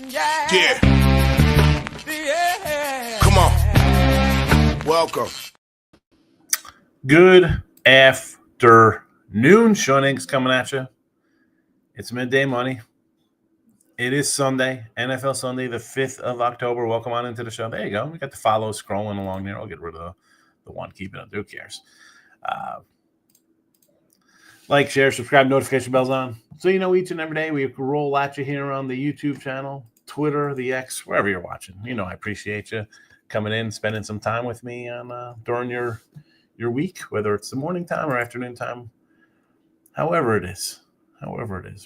Yeah. Come on. Welcome. Good afternoon. Sean Higgs coming at you. It's midday money. It is Sunday, NFL Sunday, the 5th of October. Welcome on into the show. There you go. We got the follow scrolling along there. I'll get rid of the one. Keep it up. Who cares? Like, share, subscribe, notification bells on. So you know each and every day we roll at you here on the YouTube channel, Twitter, the X, wherever you're watching. You know I appreciate you coming in, spending some time with me on during your week, whether it's the morning time or afternoon time, however it is.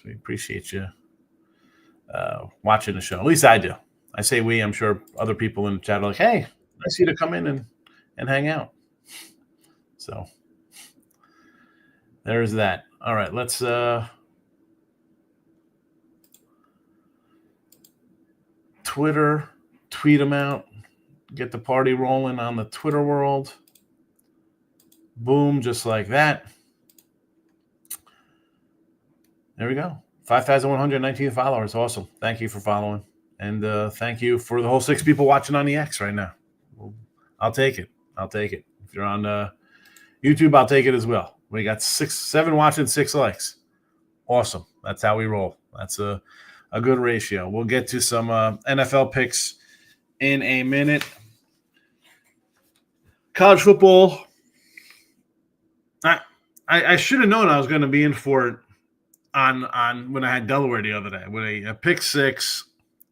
We appreciate you watching the show. At least I do. I say we. I'm sure other people in the chat are like, hey, nice you to come in and hang out. So there's that. All right, let's Twitter, tweet them out, get the party rolling on the Twitter world. Boom, just like that. There we go. 5,119 followers. Awesome. Thank you for following. And thank you for the whole 6 people watching on the X right now. I'll take it. If you're on YouTube, I'll take it as well. We got 7 watching, 6 likes. Awesome. That's how we roll. That's a good ratio. We'll get to some NFL picks in a minute. College football. I should have known I was going to be in for it on when I had Delaware the other day with a pick 6,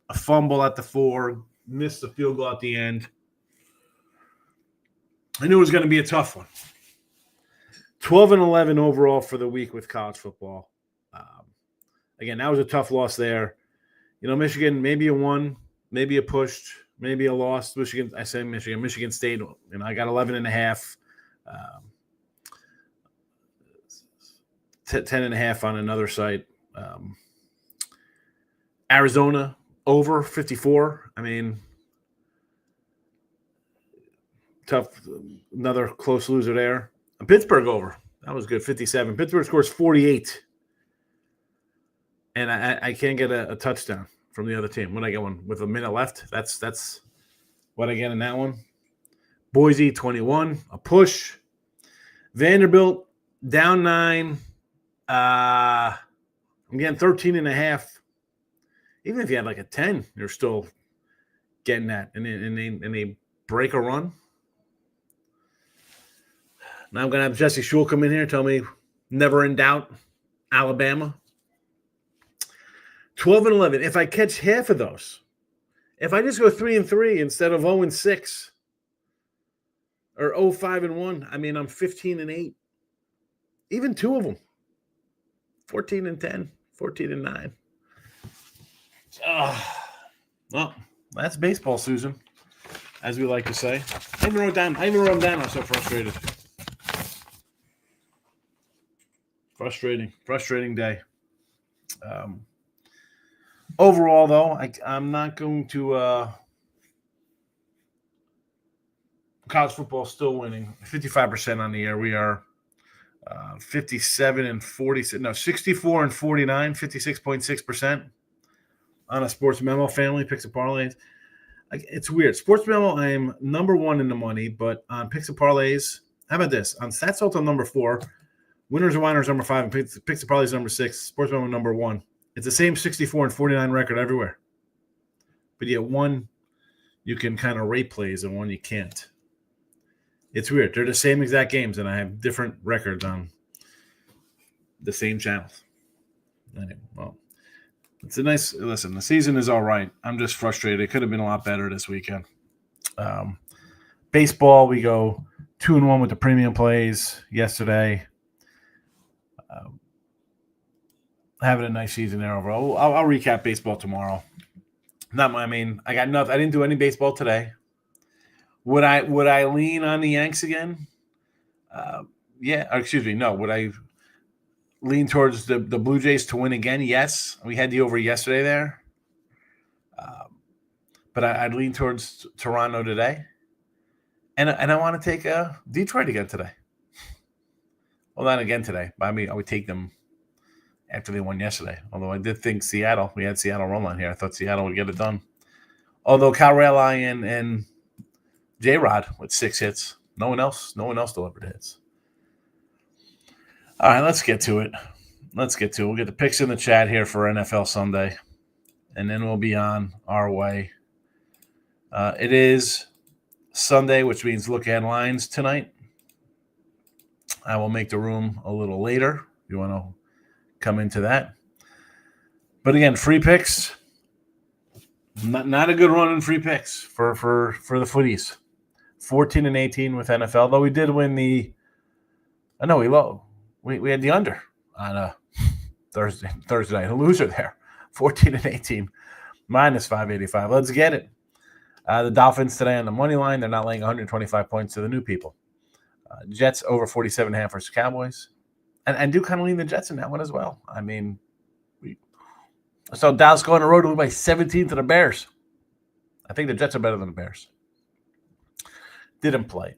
a fumble at the 4, missed the field goal at the end. I knew it was going to be a tough one. 12-11 overall for the week with college football. Again, that was a tough loss there. You know, Michigan, maybe a won, maybe a pushed, maybe a lost. Michigan, I say Michigan State, and I got 11.5. 10.5 on another site. Arizona over 54. I mean, tough. Another close loser there. Pittsburgh over. That was good. 57. Pittsburgh scores 48. And I can't get a touchdown from the other team. When I get one with a minute left, that's what I get in that one. Boise 21, a push. Vanderbilt down 9. I'm getting 13.5. Even if you had like a 10, you're still getting that, and they break a run. Now I'm gonna have Jesse Shule come in here and tell me never in doubt, Alabama. 12-11. If I catch half of those, if I just go 3-3 instead of 0-6 or 0-5-1, I mean I'm 15-8. Even 2 of them. 14-10, 14-9. Well, that's baseball, Susan, as we like to say. I even wrote them down. I'm so frustrated. Frustrating day. Overall, though, I'm not going to. College football still winning, 55% on the year. We are 57 and 46. No, 64 and 49, 56.6% on a Sports Memo family picks and parlays. It's weird. Sports Memo, I am number 1 in the money, but on picks and parlays, how about this? On Stats I'm number 4. Winners and Whiners number 5, and picks and parlays number 6. Sports Memo number 1. It's the same 64 and 49 record everywhere. But yet one you can kind of rate plays and one you can't. It's weird. They're the same exact games, and I have different records on the same channels. Anyway, well, it's a nice – listen, the season is all right. I'm just frustrated. It could have been a lot better this weekend. Baseball, we go 2-1 with the premium plays yesterday. Having a nice season there overall. I'll recap baseball tomorrow. I got nothing. I didn't do any baseball today. Would I lean on the Yanks again? Yeah. Excuse me. No. Would I lean towards the Blue Jays to win again? Yes. We had the over yesterday there. But I'd lean towards Toronto today. And I want to take Detroit again today. Well, not again today. But I mean, I would take them after they won yesterday. Although I did think we had Seattle run line here. I thought Seattle would get it done. Although Cal Raleigh and J-Rod with 6 hits. No one else delivered hits. All right, let's get to it. We'll get the picks in the chat here for NFL Sunday, and then we'll be on our way. It is Sunday, which means look at lines tonight. I will make the room a little later if you want to come into that. But again, free picks. Not a good run in free picks for the footies. 14-18 with NFL, though we did win we had the under on Thursday night, a loser there. 14-18, minus 585. Let's get it. The Dolphins today on the money line. They're not laying 125 points to the new people. Jets over 47.5 versus Cowboys. And I do kind of lean the Jets in that one as well. I mean, I saw Dallas go on the road to lose by 17 to the Bears. I think the Jets are better than the Bears. Didn't play.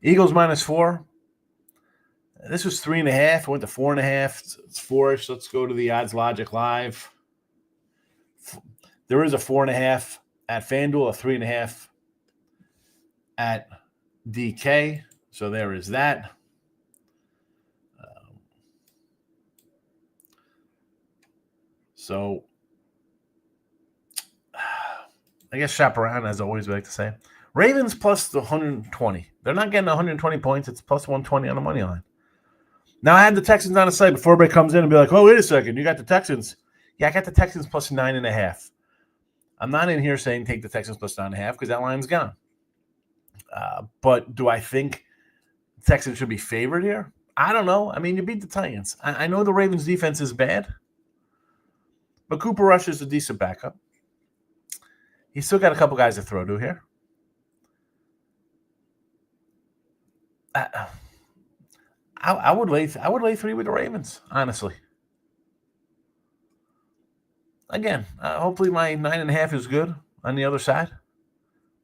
Eagles minus 4. This was 3.5. Went to 4.5. It's 4-ish. Let's go to the Odds Logic Live. There is a 4.5 at FanDuel, a 3.5 at DK. So there is that. So I guess shop around, as always, we like to say. Ravens plus the 120. They're not getting 120 points. It's plus 120 on the money line. Now, I had the Texans on the site before everybody comes in and be like, oh, wait a second. You got the Texans. Yeah, I got the Texans plus 9.5. I'm not in here saying take the Texans plus 9.5 because that line's gone. But do I think Texans should be favored here? I don't know. I mean, you beat the Titans. I know the Ravens' defense is bad, but Cooper Rush is a decent backup. He's still got a couple guys to throw to here. I would lay 3 with the Ravens, honestly. Again, hopefully my 9.5 is good on the other side.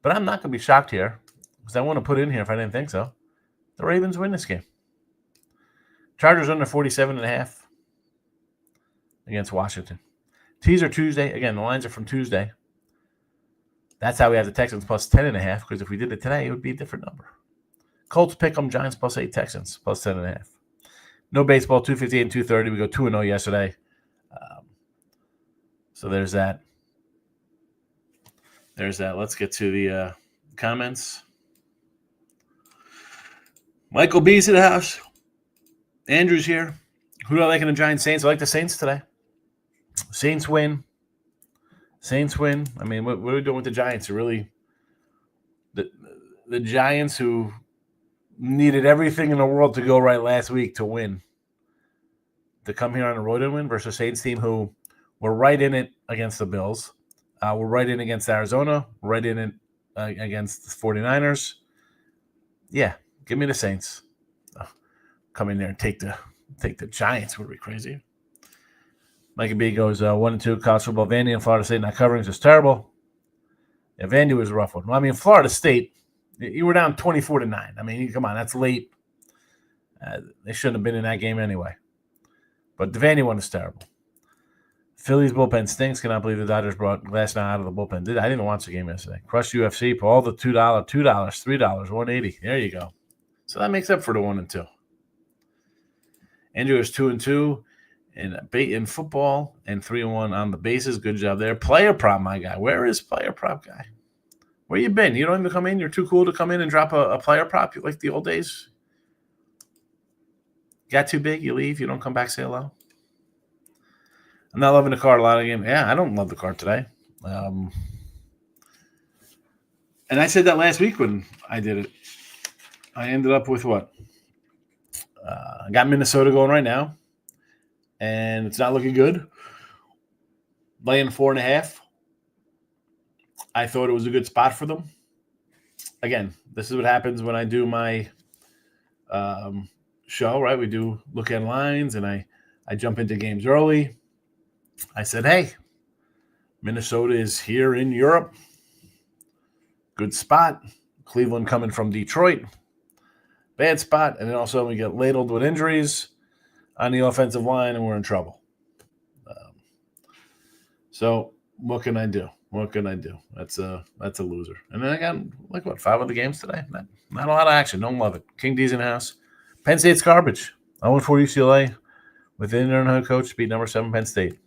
But I'm not going to be shocked here because I want to put in here if I didn't think so. The Ravens win this game. Chargers under 47.5 against Washington. Teaser Tuesday. Again, the lines are from Tuesday. That's how we have the Texans plus 10.5 because if we did it today, it would be a different number. Colts pick 'em, Giants plus 8, Texans plus 10.5. No baseball, 258 and 230. We go 2-0 yesterday. So there's that. Let's get to the comments. Michael B's in the house. Andrew's here. Who do I like in the Giants Saints? I like the Saints today. Saints win. I mean, what are we doing with the Giants? Really, the Giants who needed everything in the world to go right last week to win, to come here on the road and win versus Saints team who were right in it against the Bills. We're right in against Arizona. Right in it against the 49ers. Yeah, give me the Saints. Come in there and take the Giants would be crazy. Mikey B goes 1-2 college football. Vandy and Florida State not covering is just terrible. Yeah, Vandy was a rough one. Well, I mean, Florida State, you were down 24-9. I mean, come on, that's late. They shouldn't have been in that game anyway. But the Vandy one is terrible. Phillies bullpen stinks. Cannot believe the Dodgers brought Glasnow out of the bullpen. I didn't watch the game yesterday. Crush UFC, Paul the $2, $3, $180. There you go. So that makes up for the 1-2. Andrew is 2-2 in football and 3-1 on the bases. Good job there. Player prop, my guy. Where is player prop guy? Where you been? You don't even come in? You're too cool to come in and drop a player prop? You like the old days? Got too big? You leave? You don't come back, say hello? I'm not loving the card a lot of game. Yeah, I don't love the card today. And I said that last week when I did it. I ended up with what? I got Minnesota going right now, and it's not looking good. Laying 4.5. I thought it was a good spot for them. Again, this is what happens when I do my show, right? We do look at lines, and I jump into games early. I said, hey, Minnesota is here in Europe. Good spot. Cleveland coming from Detroit. Bad spot. And then also we get ladled with injuries. on the offensive line, and we're in trouble. So what can I do? What can I do? That's a loser. And then I got 5 other games today. Not a lot of action. Don't love it. King D's in the house. Penn State's garbage. 0-4 UCLA with interim head coach beat number 7 Penn State.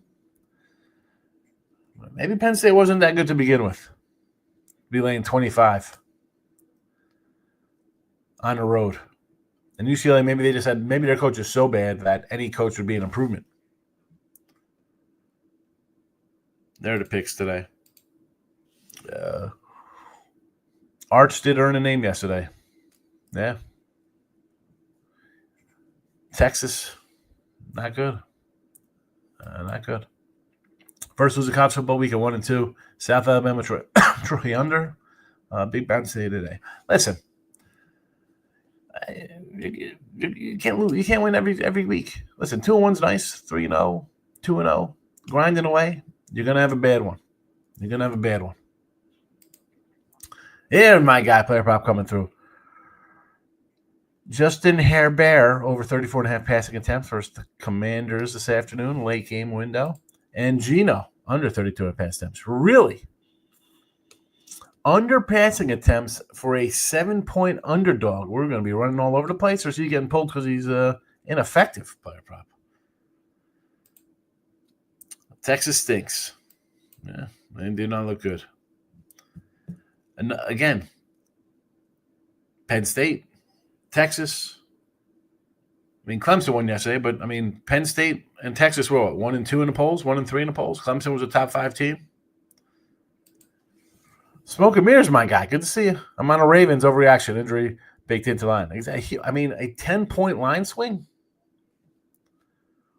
Maybe Penn State wasn't that good to begin with. Be laying 25 on the road. And UCLA, maybe their coach is so bad that any coach would be an improvement. They're the picks today. Arch did earn a name yesterday. Yeah. Texas, not good. Not good. First was a college football week at 1-2. South Alabama, Troy under. Big bounce today. Listen, you can't lose. You can't win every week. Listen, 2-1's nice. 3-0, 2-0, grinding away. You're gonna have a bad one. Here, my guy, player prop coming through. Justin Herbert over 34.5 passing attempts versus the Commanders this afternoon, late game window. And Geno under 32 pass attempts. Really? Under passing attempts for a 7-point underdog. We're going to be running all over the place, or is he getting pulled because he's ineffective, player prop? Texas stinks. Yeah, they do not look good. And again, Penn State, Texas. I mean, Clemson won yesterday, but I mean, Penn State and Texas were what, 1-2 in the polls, 1-3 in the polls. Clemson was a top 5 team. Smoke and mirrors, my guy. Good to see you. I'm on a Ravens overreaction injury baked into line. I mean, a 10-point line swing.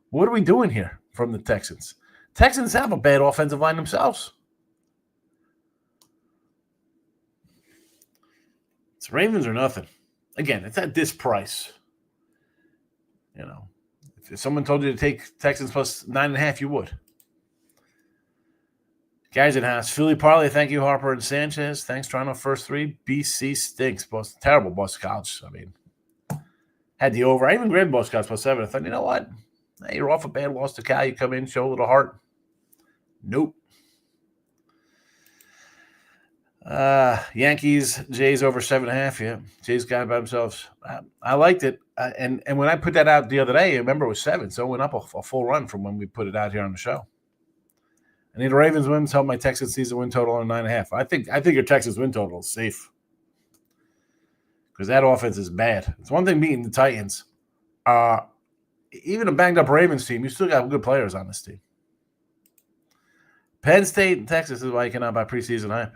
What are we doing here from the Texans? Texans have a bad offensive line themselves. It's Ravens or nothing. Again, it's at this price. You know, if someone told you to take Texans plus 9.5, you would. Guys in house, Philly parlay. Thank you, Harper and Sanchez. Thanks, Toronto. First 3. BC stinks. Boston, terrible Boston College. I mean, had the over. I even grabbed Boston College plus 7. I thought, you know what? Hey, you're off a bad loss to Cal. You come in, show a little heart. Nope. Yankees, Jays over 7.5. Yeah, Jays got it by themselves. I liked it. And when I put that out the other day, I remember it was 7. So it went up a full run from when we put it out here on the show. I need the Ravens wins. Help my Texans season win total on 9.5. I think your Texans win total is safe because that offense is bad. It's one thing beating the Titans. Even a banged up Ravens team, you still got good players on this team. Penn State and Texas is why you cannot buy preseason hype.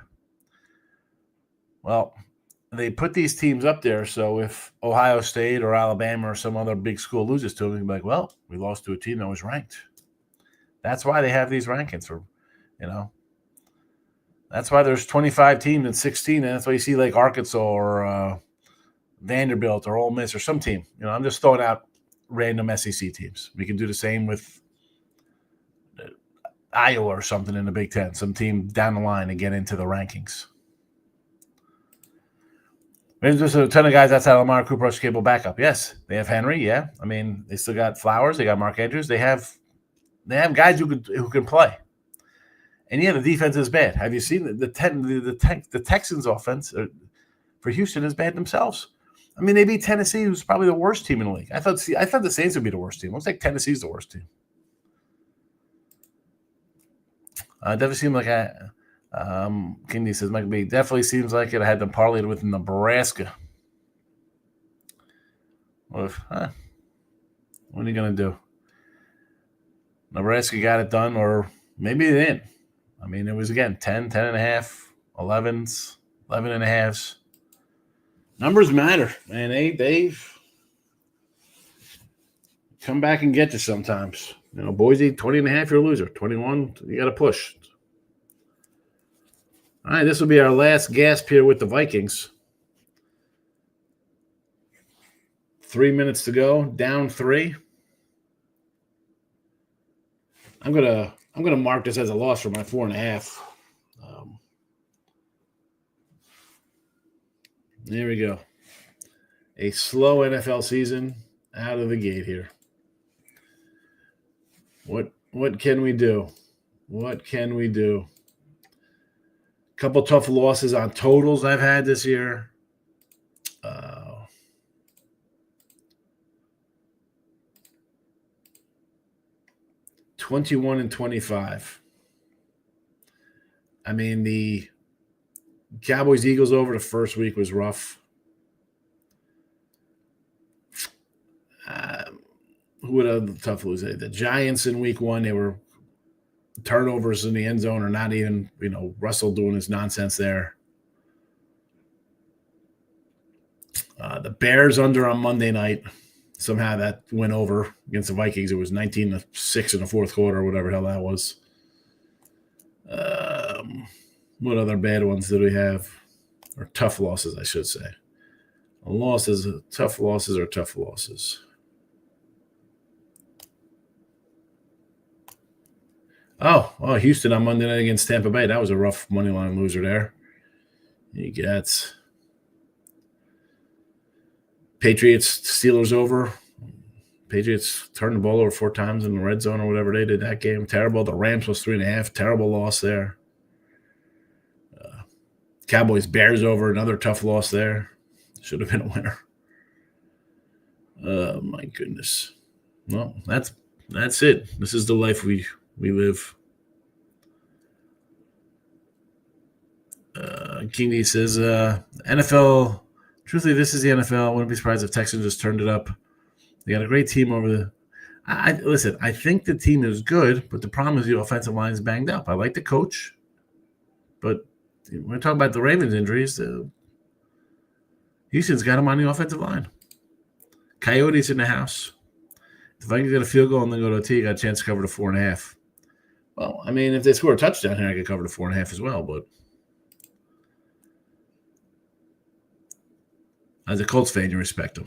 Well, they put these teams up there, so if Ohio State or Alabama or some other big school loses to them, you can be like, well, we lost to a team that was ranked. That's why they have these rankings for, you know. That's why there's 25 teams and 16, and that's why you see like Arkansas or Vanderbilt or Ole Miss or some team. You know, I'm just throwing out random SEC teams. We can do the same with Iowa or something in the Big Ten, some team down the line and get into the rankings. There's just a ton of guys outside of Lamar Cooper, Rush Cable backup. Yes, they have Henry. Yeah, I mean they still got Flowers. They got Mark Andrews. They have guys who can play. And yeah, the defense is bad. Have you seen the Texans' offense for Houston is bad themselves? I mean, they beat Tennessee, who's probably the worst team in the league. I thought the Saints would be the worst team. Looks like Tennessee's the worst team. Definitely seemed like Kindy says Michael B. Definitely seems like it. I had them parlayed with Nebraska. What are you gonna do? Nebraska got it done, or maybe they didn't. I mean, it was again 10, 10.5, 11s, 11.5s. Numbers matter, man. They've come back and get you sometimes. You know, Boise, 20.5, you're a loser. 21, you got to push. All right, this will be our last gasp here with the Vikings. 3 minutes to go, down 3. I'm gonna mark this as a loss for my 4.5. There we go. A slow NFL season out of the gate here. What can we do? What can we do? Couple tough losses on totals I've had this year. 21 and 25. I mean, the Cowboys Eagles over the first week was rough. Who would have the tough losing? The Giants in week 1, they were turnovers in the end zone, or not even, Russell doing his nonsense there. The Bears under on Monday night. Somehow that went over against the Vikings. It was 19-6 in the fourth quarter, or whatever the hell that was. What other bad ones did we have? Or tough losses, I should say. Tough losses are tough losses. Oh, Houston on Monday night against Tampa Bay. That was a rough money line loser there. You get Patriots, Steelers over. Patriots turned the ball over 4 times in the red zone or whatever they did that game. Terrible. The Rams was 3.5. Terrible loss there. Cowboys, Bears over. Another tough loss there. Should have been a winner. Oh, my goodness. Well, that's it. This is the life we live. Kingy says, NFL, truthfully, this is the NFL. I wouldn't be surprised if Texans just turned it up. They got a great team over the – listen, I think the team is good, but the problem is the offensive line is banged up. I like the coach, but when we talk about the Ravens injuries, Houston's got them on the offensive line. Coyotes in the house. If I can get a field goal and then go to OT, I got a chance to cover the 4.5. Well, I mean, if they score a touchdown here, I could cover the 4.5 as well, but as a Colts fan, you respect them.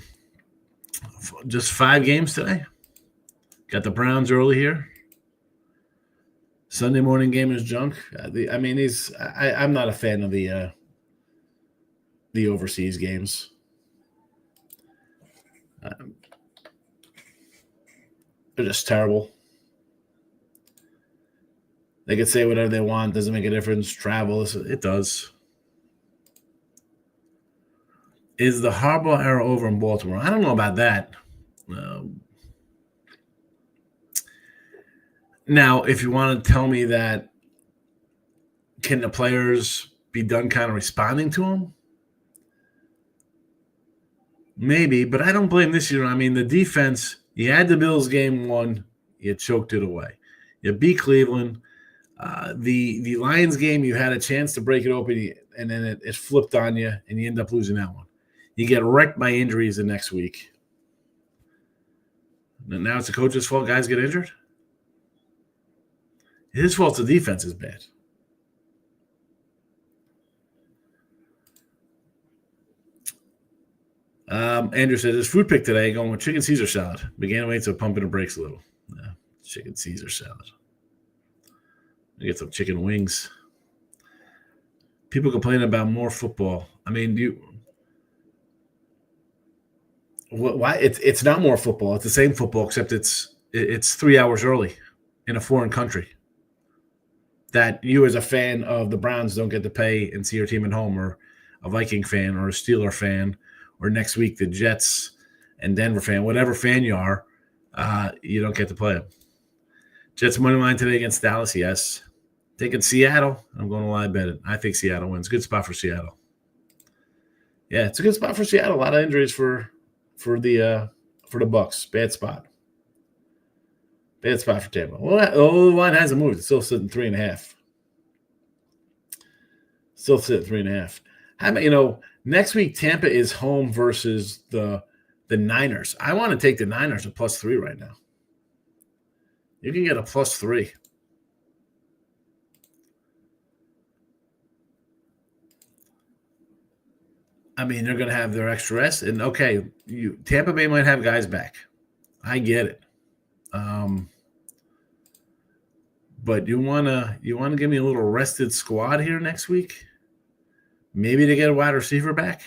Just 5 games today. Got the Browns early here. Sunday morning game is junk. I'm not a fan of the overseas games. They're just terrible. They could say whatever they want. Doesn't make a difference. Travel, it does. Is the Harbaugh era over in Baltimore? I don't know about that. Now, if you want to tell me that, can the players be done kind of responding to him? Maybe, but I don't blame this year. I mean, the defense, you had the Bills game 1, you choked it away. You beat Cleveland. The Lions game, you had a chance to break it open, and then it flipped on you, and you end up losing that one. You get wrecked by injuries the next week. And now it's the coach's fault guys get injured? His fault the defense is bad. Andrew says, his food pick today going with chicken Caesar salad. Began to wait, so pumping the brakes a little. Yeah, chicken Caesar salad. I get some chicken wings. People complain about more football. I mean, why? It's not more football. It's the same football, except it's 3 hours early in a foreign country. That you as a fan of the Browns don't get to pay and see your team at home, or a Viking fan or a Steeler fan, or next week the Jets and Denver fan, whatever fan you are, you don't get to play them. Jets money line today against Dallas, yes. Taking Seattle, I'm going to lie bet it. I think Seattle wins. Good spot for Seattle. Yeah, it's a good spot for Seattle. A lot of injuries for the Bucs. Bad spot. Bad spot for Tampa. Well, the line hasn't moved. It's still sitting 3.5. Still sitting 3.5. How about, next week Tampa is home versus the Niners. I want to take the Niners at +3 right now. You can get a +3. I mean, they're going to have their extra rest, and okay, Tampa Bay might have guys back. I get it. But you wanna give me a little rested squad here next week? Maybe to get a wide receiver back?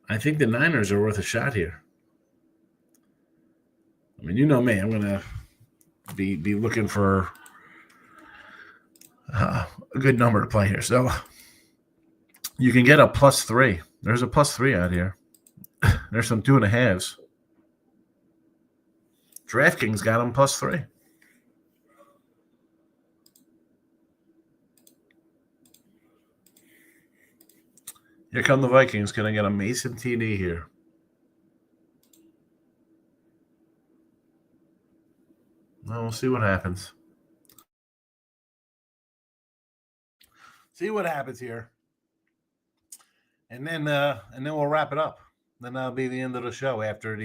I think the Niners are worth a shot here. I mean, you know me. I'm gonna be looking for a good number to play here. So you can get a +3. There's a +3 out here. There's some 2.5s. DraftKings got them +3. Here come the Vikings. Can I get a Mason TD here? Well, we'll see what happens. See what happens here. And then we'll wrap it up. Then that'll be the end of the show after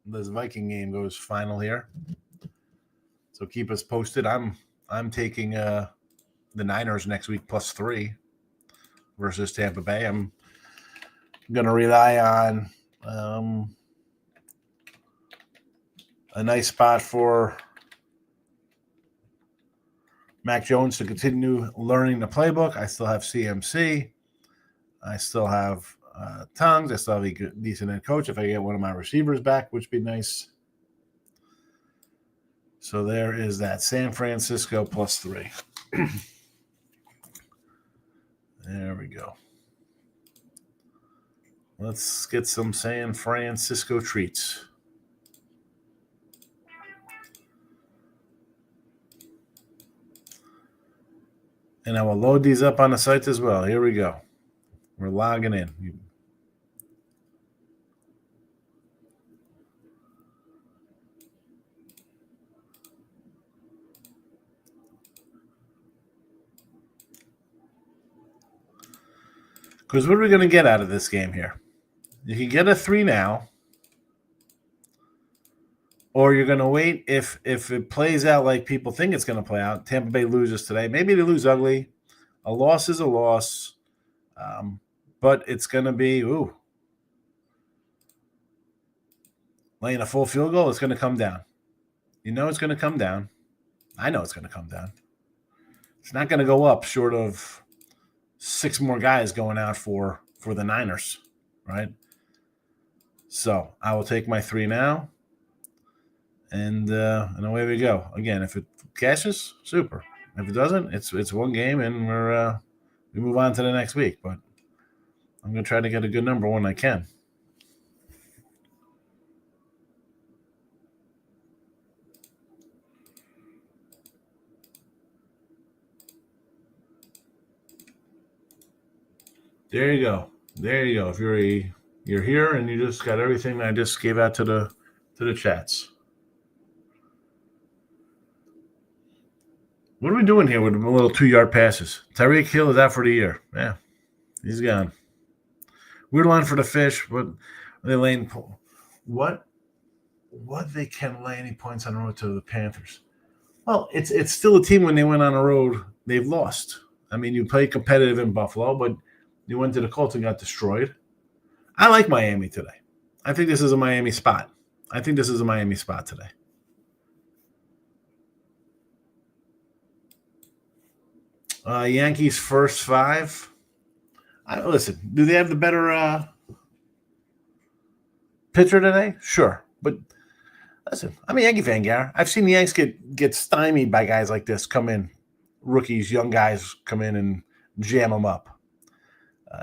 this Viking game goes final here. So keep us posted. I'm taking the Niners next week +3 versus Tampa Bay. I'm gonna rely on a nice spot for Mac Jones to continue learning the playbook. I still have CMC. I still have Tongues. I still have a decent head coach if I get one of my receivers back, which would be nice. So there is that San Francisco +3. There we go. Let's get some San Francisco treats. And I will load these up on the site as well. Here we go. We're logging in. Because what are we going to get out of this game here? You can get a 3 now, or you're going to wait if it plays out like people think it's going to play out. Tampa Bay loses today. Maybe they lose ugly. A loss is a loss, but it's going to be, laying a full field goal, it's going to come down. You know it's going to come down. I know it's going to come down. It's not going to go up short of 6 more guys going out for the Niners, right? So I will take my 3 now, and away we go. Again, if it cashes, super. If it doesn't, it's one game, and we move on to the next week. But I'm going to try to get a good number when I can. There you go. There you go. If you're here and you just got everything I just gave out to the chats. What are we doing here with a little 2-yard passes? Tyreek Hill is out for the year. Yeah, he's gone. Weird line for the fish, but they laying what they can lay any points on the road to the Panthers. Well, it's still a team when they went on the road, they've lost. I mean, you played competitive in Buffalo, but you went to the Colts and got destroyed. I like Miami today. I think this is a Miami spot. Today. Yankees first 5. Listen, do they have the better pitcher today? Sure. But listen, I'm a Yankee fan, Gar. I've seen the Yanks get stymied by guys like this come in, rookies, young guys come in and jam them up.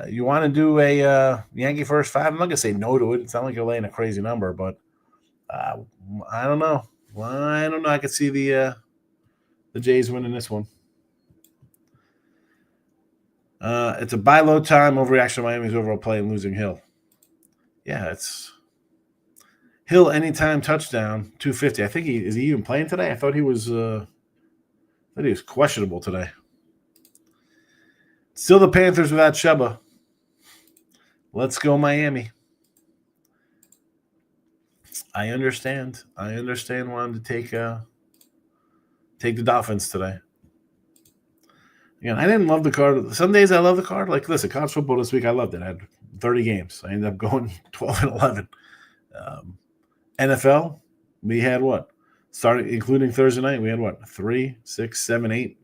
You want to do a Yankee first 5? I'm not going to say no to it. It's not like you're laying a crazy number, but I don't know. I could see the Jays winning this one. It's a buy low time overreaction to Miami's overall play and losing Hill. Yeah, it's Hill anytime touchdown, 250. I think is he even playing today? I thought he was questionable today. Still the Panthers without Chuba. Let's go Miami. I understand wanting to take the Dolphins today. Again, I didn't love the card. Some days I love the card. Like, listen, college football this week, I loved it. I had 30 games. I ended up going 12-11. NFL, we had what? Starting, including Thursday night, we had what? 3, 6, 7, 8.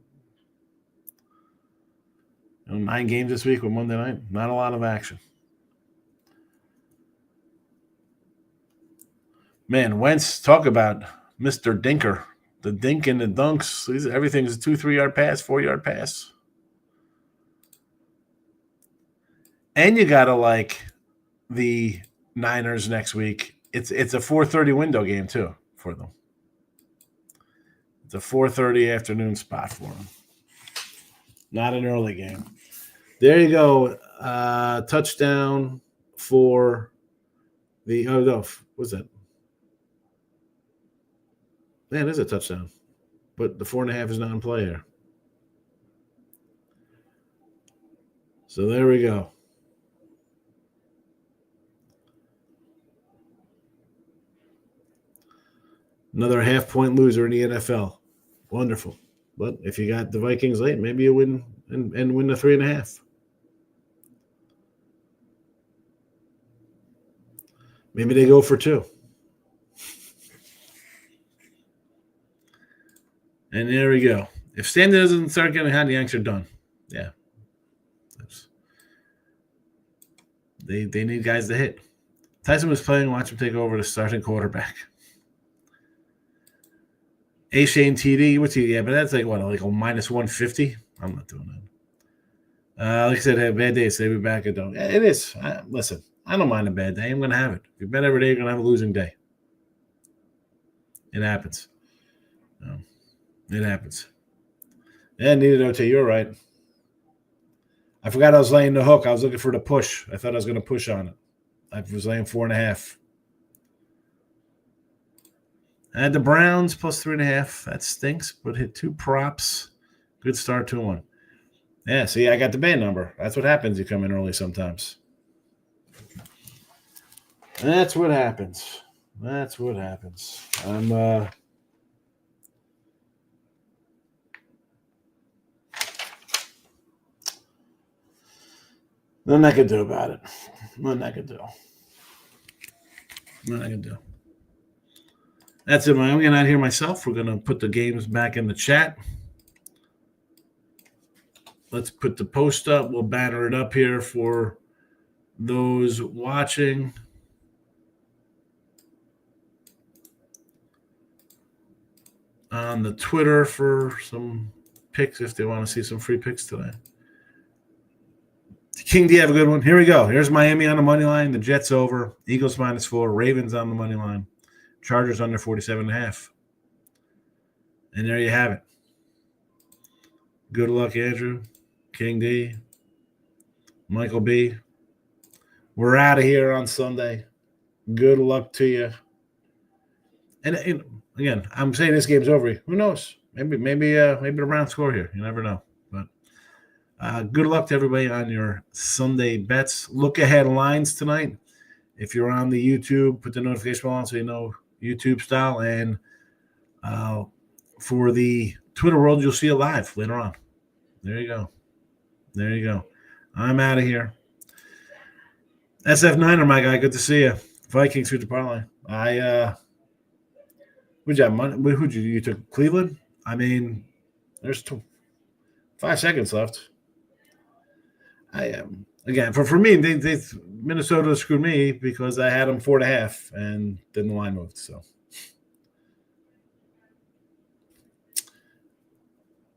9 games this week with Monday night. Not a lot of action. Man, Wentz, talk about Mr. Dinker. The dink and the dunks. Everything's a 2-3 yard pass, 4-yard pass. And you gotta like the Niners next week. It's a 4:30 window game too for them. It's a 4:30 afternoon spot for them. Not an early game. There you go. Touchdown for the what's that? Man, it is a touchdown. But the 4.5 is not in play here. So there we go. Another half-point loser in the NFL. Wonderful. But if you got the Vikings late, maybe you win and win the 3.5. Maybe they go for 2. And there we go. If Stanley doesn't start getting hot, the Yanks are done. Yeah. They need guys to hit. Tyson was playing. Watch him take over the starting quarterback. A Shane TD. What's he? Yeah, but that's like what? Like a minus 150? I'm not doing that. Like I said, have bad days. They be back. I don't. It is. Listen, I don't mind a bad day. I'm going to have it. If you bet every day, you're going to have a losing day. It happens. It happens. Yeah, needed OT. You're right. I forgot I was laying the hook. I was looking for the push. I thought I was going to push on it. I was laying 4.5. I had the Browns plus 3.5. That stinks, but hit 2 props. Good start, 2-1. Yeah, see, I got the band number. That's what happens. You come in early sometimes. That's what happens. That's what happens. Nothing I can do about it. Nothing I can do. Nothing I can do. That's it. I'm getting out here myself. We're going to put the games back in the chat. Let's put the post up. We'll banner it up here for those watching. On the Twitter for some picks if they want to see some free picks today. King D, have a good one. Here we go. Here's Miami on the money line. The Jets over. Eagles -4. Ravens on the money line. Chargers under 47.5. And there you have it. Good luck, Andrew, King D, Michael B. We're out of here on Sunday. Good luck to you. And again, I'm saying this game's over. Who knows? Maybe the Browns score here. You never know. But good luck to everybody on your Sunday bets. Look ahead lines tonight. If you're on the YouTube, put the notification bell on so you know YouTube style. And for the Twitter world, you'll see it live later on. There you go. There you go. I'm out of here. SF9er, my guy. Good to see you. Vikings through the parlay. Who'd you have? You took Cleveland? I mean, there's 5 seconds left. Again, for me, they Minnesota screwed me because I had them 4.5 and then the line moved. So,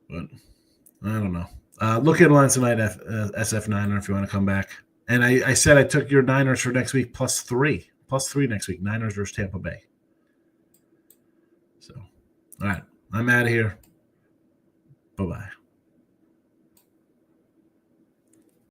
but I don't know. Look at line tonight, SF9er, if you want to come back. And I said I took your Niners for next week +3 next week. Niners versus Tampa Bay. So, all right, I'm out of here. Bye-bye.